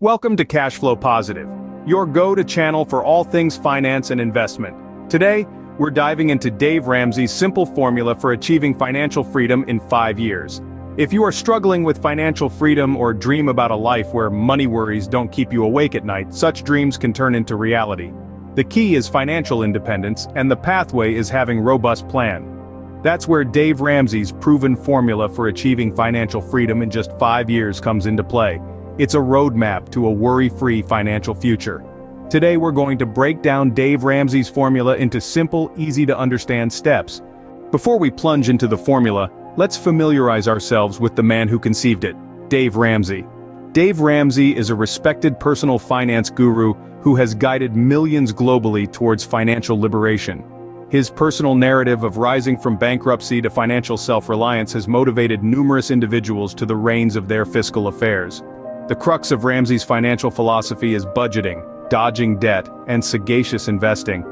Welcome to Cashflow Positive, your go-to channel for all things finance and investment. Today, we're diving into Dave Ramsey's simple formula for achieving financial freedom in 5 years. If you are struggling with financial freedom or dream about a life where money worries don't keep you awake at night, such dreams can turn into reality. The key is financial independence, and the pathway is having a robust plan. That's where Dave Ramsey's proven formula for achieving financial freedom in just 5 years comes into play. It's a roadmap to a worry-free financial future. Today we're going to break down Dave Ramsey's formula into simple, easy-to-understand steps. Before we plunge into the formula, let's familiarize ourselves with the man who conceived it, Dave Ramsey. Dave Ramsey is a respected personal finance guru who has guided millions globally towards financial liberation. His personal narrative of rising from bankruptcy to financial self-reliance has motivated numerous individuals to the reins of their fiscal affairs. The crux of Ramsey's financial philosophy is budgeting, dodging debt, and sagacious investing.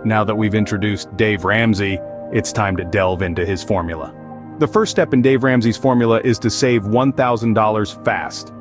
Now that we've introduced Dave Ramsey, it's time to delve into his formula. The first step in Dave Ramsey's formula is to save $1,000 fast.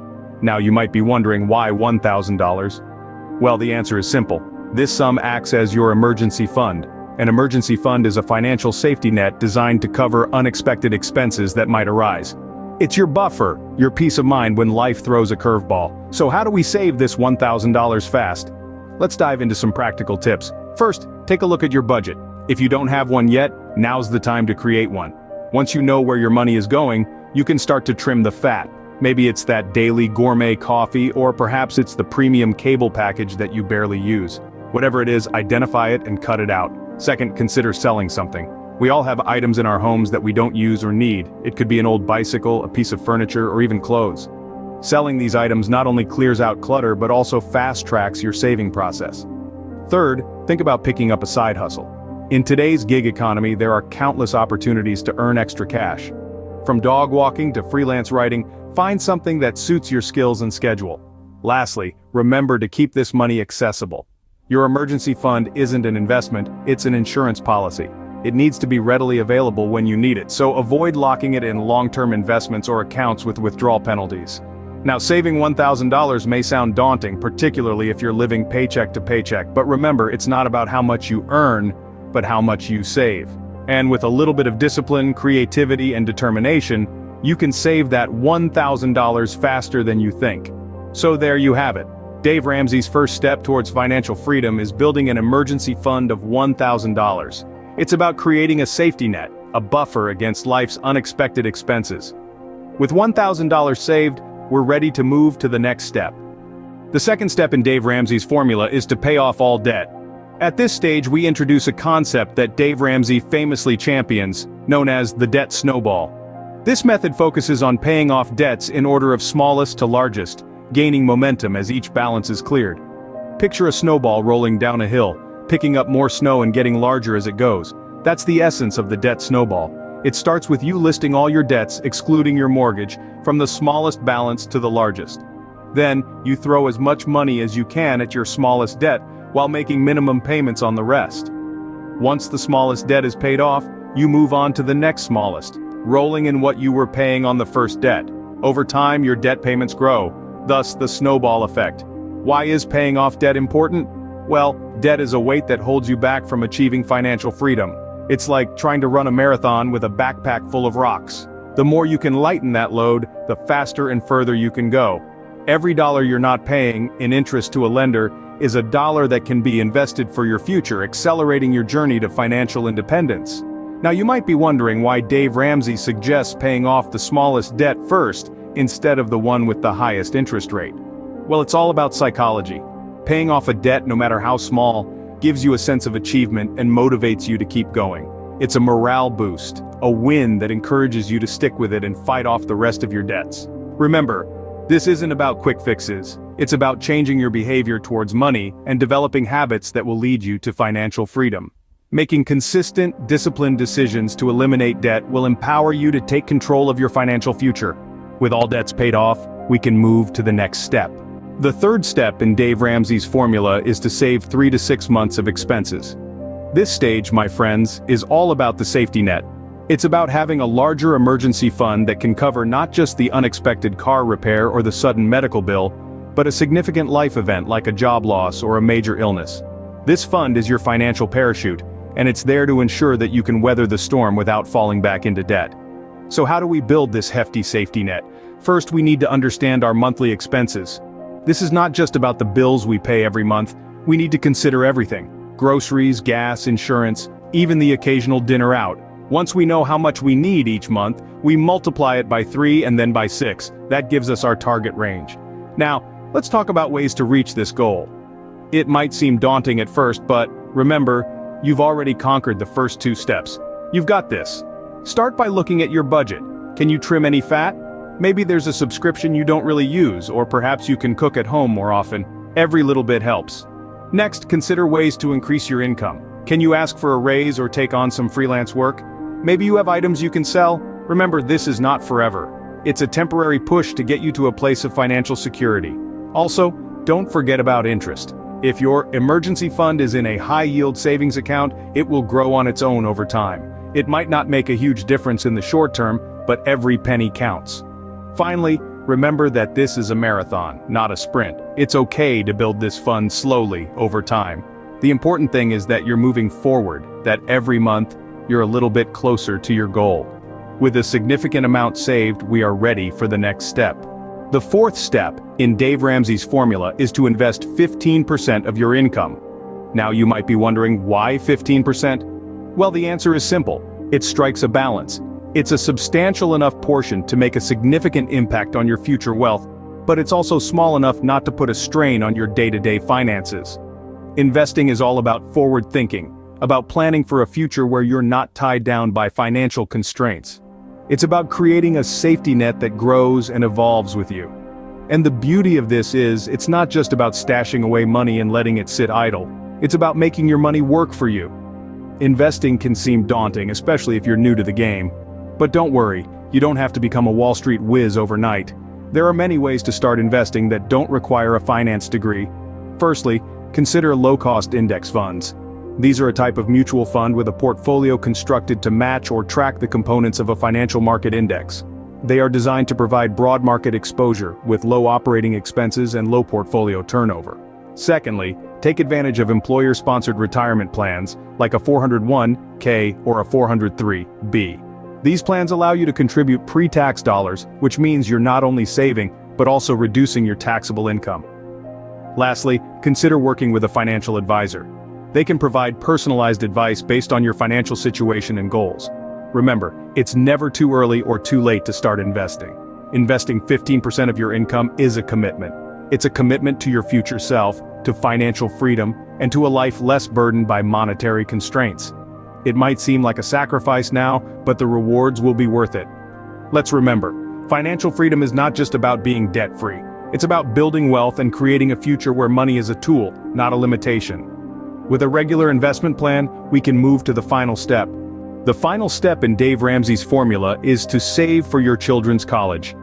Now you might be wondering why $1,000? Well, the answer is simple. This sum acts as your emergency fund. An emergency fund is a financial safety net designed to cover unexpected expenses that might arise. It's your buffer, your peace of mind when life throws a curveball. So how do we save this $1,000 fast? Let's dive into some practical tips. First, take a look at your budget. If you don't have one yet, now's the time to create one. Once you know where your money is going, you can start to trim the fat. Maybe it's that daily gourmet coffee, or perhaps it's the premium cable package that you barely use. Whatever it is, identify it and cut it out. Second, consider selling something. We all have items in our homes that we don't use or need. It could be an old bicycle, a piece of furniture, or even clothes. Selling these items not only clears out clutter but also fast-tracks your saving process. Third, think about picking up a side hustle. In today's gig economy, there are countless opportunities to earn extra cash. From dog walking to freelance writing, find something that suits your skills and schedule. Lastly, remember to keep this money accessible. Your emergency fund isn't an investment, it's an insurance policy. It needs to be readily available when you need it, so avoid locking it in long-term investments or accounts with withdrawal penalties. Now, saving $1,000 may sound daunting, particularly if you're living paycheck to paycheck, but remember, it's not about how much you earn, but how much you save. And with a little bit of discipline, creativity, and determination, you can save that $1,000 faster than you think. So there you have it. Dave Ramsey's first step towards financial freedom is building an emergency fund of $1,000. It's about creating a safety net, a buffer against life's unexpected expenses. With $1,000 saved, we're ready to move to the next step. The second step in Dave Ramsey's formula is to pay off all debt. At this stage, we introduce a concept that Dave Ramsey famously champions, known as the debt snowball. This method focuses on paying off debts in order of smallest to largest, gaining momentum as each balance is cleared. Picture a snowball rolling down a hill, picking up more snow and getting larger as it goes. That's the essence of the debt snowball. It starts with you listing all your debts, excluding your mortgage, from the smallest balance to the largest. Then, you throw as much money as you can at your smallest debt, while making minimum payments on the rest. Once the smallest debt is paid off, you move on to the next smallest, rolling in what you were paying on the first debt. Over time, your debt payments grow, thus the snowball effect. Why is paying off debt important? Well, debt is a weight that holds you back from achieving financial freedom. It's like trying to run a marathon with a backpack full of rocks. The more you can lighten that load, the faster and further you can go. Every dollar you're not paying in interest to a lender is a dollar that can be invested for your future, accelerating your journey to financial independence. Now you might be wondering why Dave Ramsey suggests paying off the smallest debt first, instead of the one with the highest interest rate. Well, it's all about psychology. Paying off a debt, no matter how small, gives you a sense of achievement and motivates you to keep going. It's a morale boost, a win that encourages you to stick with it and fight off the rest of your debts. Remember, this isn't about quick fixes. It's about changing your behavior towards money and developing habits that will lead you to financial freedom. Making consistent, disciplined decisions to eliminate debt will empower you to take control of your financial future. With all debts paid off, we can move to the next step. The third step in Dave Ramsey's formula is to save 3 to 6 months of expenses. This stage, my friends, is all about the safety net. It's about having a larger emergency fund that can cover not just the unexpected car repair or the sudden medical bill, but a significant life event like a job loss or a major illness. This fund is your financial parachute, and it's there to ensure that you can weather the storm without falling back into debt. So how do we build this hefty safety net? First, we need to understand our monthly expenses. This is not just about the bills we pay every month. We need to consider everything: groceries, gas, insurance, even the occasional dinner out. Once we know how much we need each month, we multiply it by 3 and then by 6. That gives us our target range. Now, let's talk about ways to reach this goal. It might seem daunting at first, but remember, you've already conquered the first 2 steps. You've got this. Start by looking at your budget. Can you trim any fat? Maybe there's a subscription you don't really use, or perhaps you can cook at home more often. Every little bit helps. Next, consider ways to increase your income. Can you ask for a raise or take on some freelance work? Maybe you have items you can sell. Remember, this is not forever. It's a temporary push to get you to a place of financial security. Also, don't forget about interest. If your emergency fund is in a high-yield savings account, it will grow on its own over time. It might not make a huge difference in the short term, but every penny counts. Finally, remember that this is a marathon, not a sprint. It's okay to build this fund slowly over time. The important thing is that you're moving forward, that every month, you're a little bit closer to your goal. With a significant amount saved, we are ready for the next step. The 4th step in Dave Ramsey's formula is to invest 15% of your income. Now you might be wondering, why 15%? Well, the answer is simple. It strikes a balance. It's a substantial enough portion to make a significant impact on your future wealth, but it's also small enough not to put a strain on your day-to-day finances. Investing is all about forward thinking, about planning for a future where you're not tied down by financial constraints. It's about creating a safety net that grows and evolves with you. And the beauty of this is, it's not just about stashing away money and letting it sit idle. It's about making your money work for you. Investing can seem daunting, especially if you're new to the game. But don't worry, you don't have to become a Wall Street whiz overnight. There are many ways to start investing that don't require a finance degree. Firstly, consider low-cost index funds. These are a type of mutual fund with a portfolio constructed to match or track the components of a financial market index. They are designed to provide broad market exposure with low operating expenses and low portfolio turnover. Secondly, take advantage of employer-sponsored retirement plans like a 401(k) or a 403(b). These plans allow you to contribute pre-tax dollars, which means you're not only saving, but also reducing your taxable income. Lastly, consider working with a financial advisor. They can provide personalized advice based on your financial situation and goals. Remember, it's never too early or too late to start investing. Investing 15% of your income is a commitment. It's a commitment to your future self, to financial freedom, and to a life less burdened by monetary constraints. It might seem like a sacrifice now, but the rewards will be worth it. Let's remember, financial freedom is not just about being debt-free. It's about building wealth and creating a future where money is a tool, not a limitation. With a regular investment plan, we can move to the final step. The final step in Dave Ramsey's formula is to save for your children's college.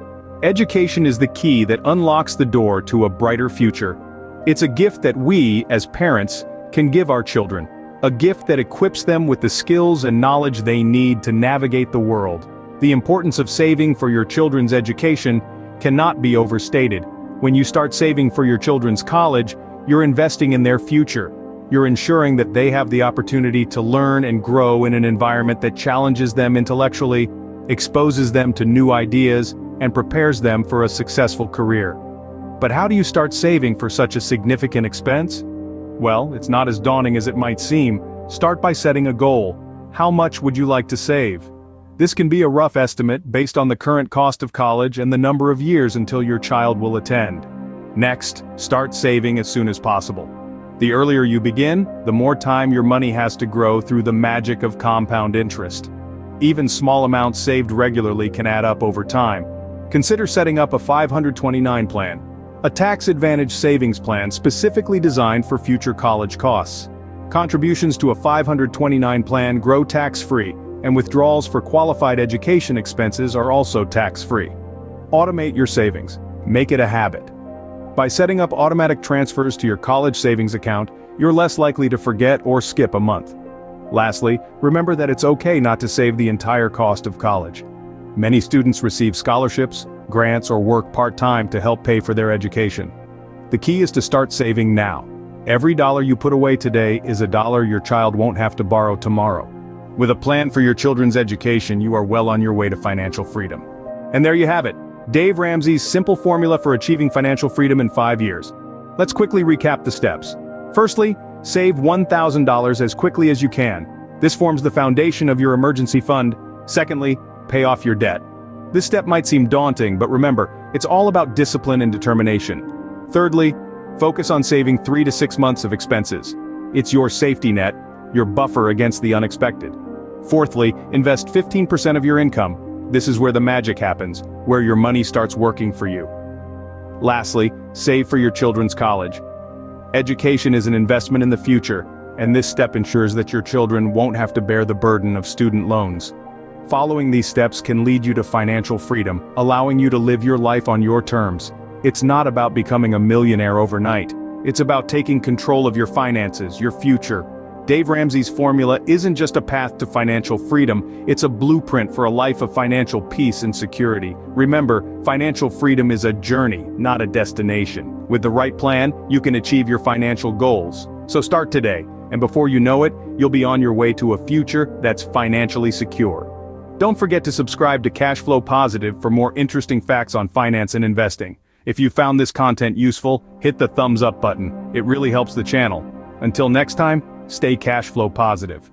Education is the key that unlocks the door to a brighter future. It's a gift that we, as parents, can give our children. A gift that equips them with the skills and knowledge they need to navigate the world. The importance of saving for your children's education cannot be overstated. When you start saving for your children's college, you're investing in their future. You're ensuring that they have the opportunity to learn and grow in an environment that challenges them intellectually, exposes them to new ideas, and prepares them for a successful career. But how do you start saving for such a significant expense? Well, it's not as daunting as it might seem. Start by setting a goal. How much would you like to save? This can be a rough estimate based on the current cost of college and the number of years until your child will attend. Next, start saving as soon as possible. The earlier you begin, the more time your money has to grow through the magic of compound interest. Even small amounts saved regularly can add up over time. Consider setting up a 529 plan, a tax-advantaged savings plan specifically designed for future college costs. Contributions to a 529 plan grow tax-free, and withdrawals for qualified education expenses are also tax-free. Automate your savings. Make it a habit. By setting up automatic transfers to your college savings account, you're less likely to forget or skip a month. Lastly, remember that it's okay not to save the entire cost of college. Many students receive scholarships, grants, or work part-time to help pay for their education. The key is to start saving now. Every dollar you put away today is a dollar your child won't have to borrow tomorrow. With a plan for your children's education, you are well on your way to financial freedom. And there you have it, Dave Ramsey's simple formula for achieving financial freedom in 5 years. Let's quickly recap the steps. Firstly, save $1,000 as quickly as you can. This forms the foundation of your emergency fund. Secondly, pay off your debt. This step might seem daunting, but remember, it's all about discipline and determination. Thirdly, focus on saving 3 to 6 months of expenses. It's your safety net, your buffer against the unexpected. Fourthly, invest 15% of your income. This is where the magic happens, where your money starts working for you. Lastly, save for your children's college. Education is an investment in the future, and this step ensures that your children won't have to bear the burden of student loans. Following these steps can lead you to financial freedom, allowing you to live your life on your terms. It's not about becoming a millionaire overnight. It's about taking control of your finances, your future. Dave Ramsey's formula isn't just a path to financial freedom, it's a blueprint for a life of financial peace and security. Remember, financial freedom is a journey, not a destination. With the right plan, you can achieve your financial goals. So start today, and before you know it, you'll be on your way to a future that's financially secure. Don't forget to subscribe to Cashflow Positive for more interesting facts on finance and investing. If you found this content useful, hit the thumbs up button. It really helps the channel. Until next time, stay cash flow positive.